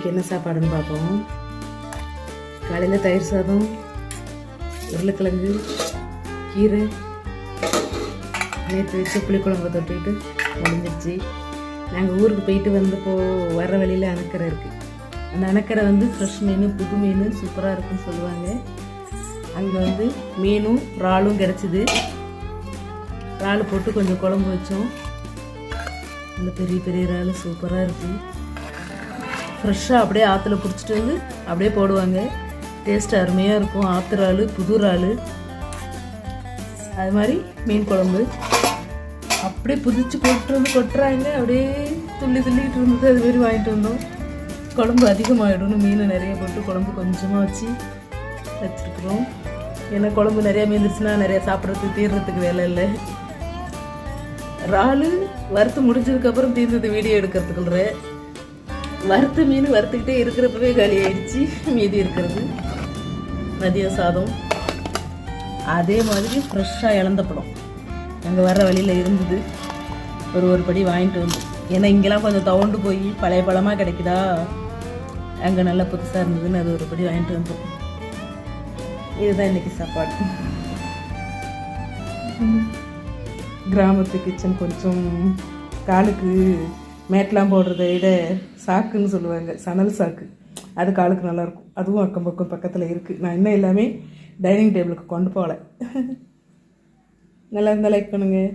இன்றைக்கி என்ன சாப்பாடுன்னு பார்ப்போம். காலையில் தயிர் சாதம், உருளைக்கிழங்கு, கீரை, நேற்று வச்சு புளிக்குழம்பு தொட்டுக்கிட்டு முடிஞ்சிடுச்சு. நாங்கள் ஊருக்கு போயிட்டு வந்தப்போ வர வழியில் அணக்கரை இருக்குது. அந்த அணக்கரை ஃப்ரெஷ் மீன், புது மீன் சூப்பராக இருக்குன்னு சொல்லுவாங்க. அங்கே மீனும் இறாலும் கிடச்சிது. இறால் போட்டு கொஞ்சம் குழம்பு வச்சோம். அந்த பெரிய பெரிய இறால் சூப்பராக இருக்குது. ஃப்ரெஷ்ஷாக அப்படியே ஆற்றுல பிடிச்சிட்டு அப்படியே போடுவாங்க. டேஸ்ட்டு அருமையாக இருக்கும். ஆற்று இறால், புது இறால். அது மாதிரி மீன் குழம்பு அப்படியே புதிச்சு கொட்டுறாங்க. அப்படியே துள்ளிக்கிட்டு இருந்தது. அதுமாரி வாங்கிட்டு வந்தோம். குழம்பு அதிகமாகிடும்னு மீனை நிறைய போட்டு குழம்பு கொஞ்சமாக வச்சுருக்குறோம். ஏன்னா குழம்பு நிறையா மீந்துச்சுன்னா நிறையா சாப்பிட்றதுக்கு தீர்றதுக்கு வேலை இல்லை. இறால் வறுத்து முடிஞ்சதுக்கப்புறம் தீர்ந்தது வீடியோ எடுக்கிறதுக்குள்ள. வறுத்த மீன் வறுத்துக்கிட்டே இருக்கிறப்பவே காலி ஆயிடுச்சு. மீதி இருக்கிறது மதிய சாதம். அதே மாதிரி ஃப்ரெஷ்ஷாக இழந்தப்படம் அங்கே வர்ற வழியில் இருந்தது. ஒரு படி வாங்கிட்டு வந்தோம். ஏன்னா இங்கெல்லாம் கொஞ்சம் தவண்டு போய் பழைய பழமாக கிடைக்குதா, அங்கே நல்லா புதுசாக இருந்ததுன்னு அது ஒரு படி வாங்கிட்டு வந்தோம். இதுதான் இன்றைக்கி சாப்பாடு. கிராமத்து கிச்சன் கொஞ்சம் காலுக்கு மேட்லாம் போடுறத விட சாக்குன்னு சொல்லுவாங்க, சணல் சாக்கு. அது காலுக்கு நல்லாயிருக்கும். அதுவும் அக்கம் பக்கம் பக்கத்தில் இருக்குது. நான் இன்னும் எல்லாமே டைனிங் டேபிளுக்கு கொண்டு போகலை. நல்லா இருந்தால் லைக் பண்ணுங்கள்.